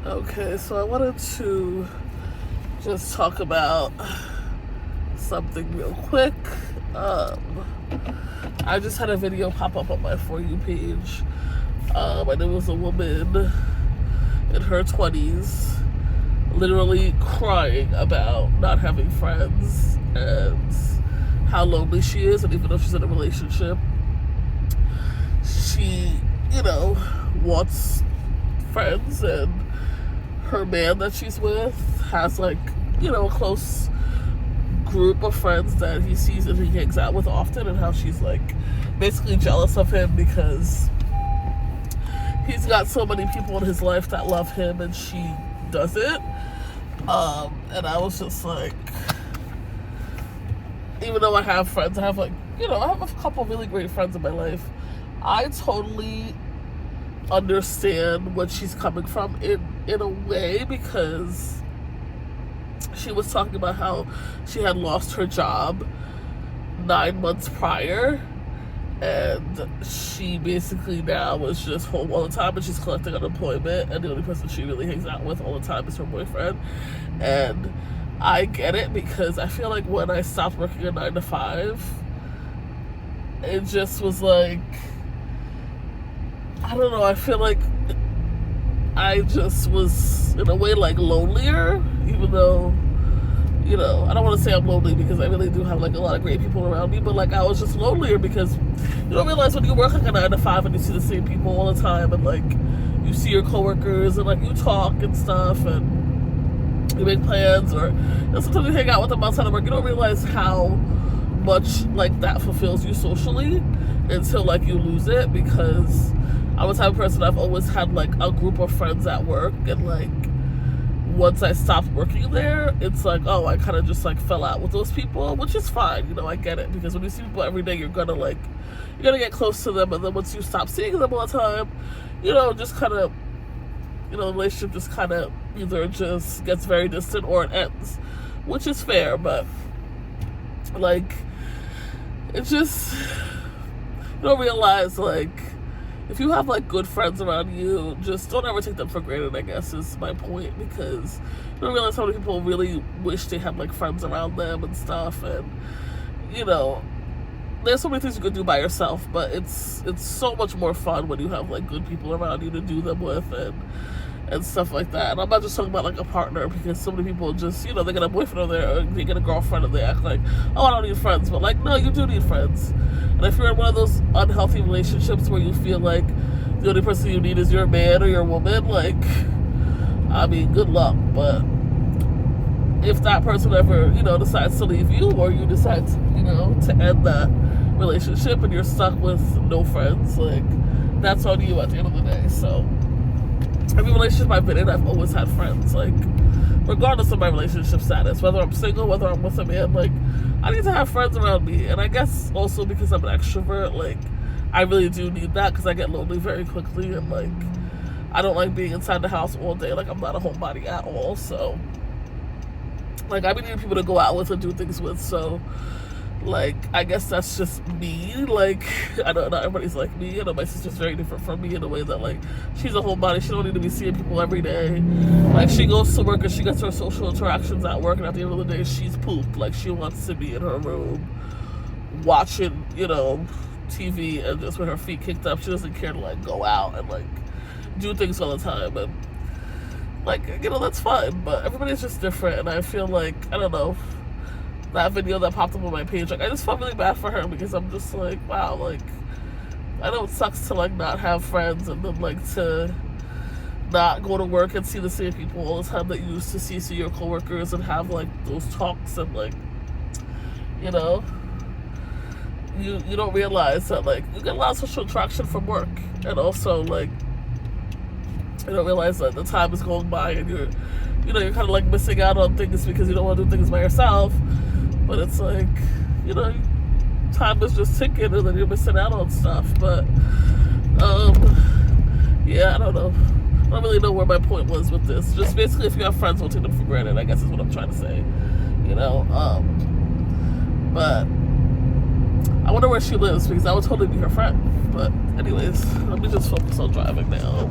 Okay, so I wanted to just talk about something real quick. I just had a video pop up on my For You page, and it was a woman in her 20s literally crying about not having friends and how lonely she is, and even though she's in a relationship, she, wants friends, and her man that she's with has a close group of friends that he sees and he hangs out with often, and how she's basically jealous of him because he's got so many people in his life that love him and she doesn't. And I was just even though I have friends, I have I have a couple really great friends in my life. I totally understand what she's coming from in a way, because she was talking about how she had lost her job 9 months prior, and she basically now is just home all the time, and she's collecting unemployment, and the only person she really hangs out with all the time is her boyfriend. And I get it, because I feel like when I stopped working a 9 to 5, it just was I don't know, I feel like I just was in a way lonelier, even though, I don't want to say I'm lonely, because I really do have a lot of great people around me, but I was just lonelier because you don't realize when you work a 9 to 5 and you see the same people all the time, and you see your coworkers and you talk and stuff, and you make plans, or sometimes you hang out with them outside of work. You don't realize how much that fulfills you socially until you lose it, because I was the type of person, I've always had a group of friends at work, and once I stopped working there, it's oh, I kind of just fell out with those people, which is fine, I get it, because when you see people every day, you're gonna get close to them, and then once you stop seeing them all the time, just kind of, the relationship just kind of either just gets very distant or it ends, which is fair. But it's just, you don't realize if you have good friends around you, just don't ever take them for granted, I guess is my point, because you don't realize how many people really wish they had friends around them and stuff. And there's so many things you could do by yourself, but it's so much more fun when you have good people around you to do them with, and stuff like that. And I'm not just talking about a partner, because so many people just, they get a boyfriend or they get a girlfriend and they act oh, I don't need friends. But no, you do need friends. And if you're in one of those unhealthy relationships where you feel the only person you need is your man or your woman, I mean, good luck. But if that person ever, decides to leave you, or you decide to, to end that relationship and you're stuck with no friends, that's on you at the end of the day. So every relationship I've been in, I've always had friends, regardless of my relationship status, whether I'm single, whether I'm with a man, I need to have friends around me. And I guess also because I'm an extrovert, I really do need that, because I get lonely very quickly, and I don't like being inside the house all day. I'm not a homebody at all, so I've been needing people to go out with and do things with. So I guess that's just me. I know not everybody's like me. I know my sister's very different from me in a way that she's a homebody. She don't need to be seeing people every day. She goes to work and she gets her social interactions at work, and at the end of the day, she's pooped. She wants to be in her room watching, TV, and just with her feet kicked up. She doesn't care to go out and do things all the time. And that's fine, but everybody's just different. And I feel I don't know, that video that popped up on my page, I just felt really bad for her, because I'm just wow, I know it sucks to not have friends, and then to not go to work and see the same people all the time that you used to see your coworkers, and have those talks, and you don't realize that you get a lot of social interaction from work, and also you don't realize that the time is going by, and you're kind of missing out on things because you don't want to do things by yourself. But it's time is just ticking, and then you're missing out on stuff. But yeah, I don't know. I don't really know where my point was with this. Just basically, if you have friends, don't take them for granted, I guess is what I'm trying to say. But I wonder where she lives, because I would totally be her friend. But anyways, let me just focus on driving now.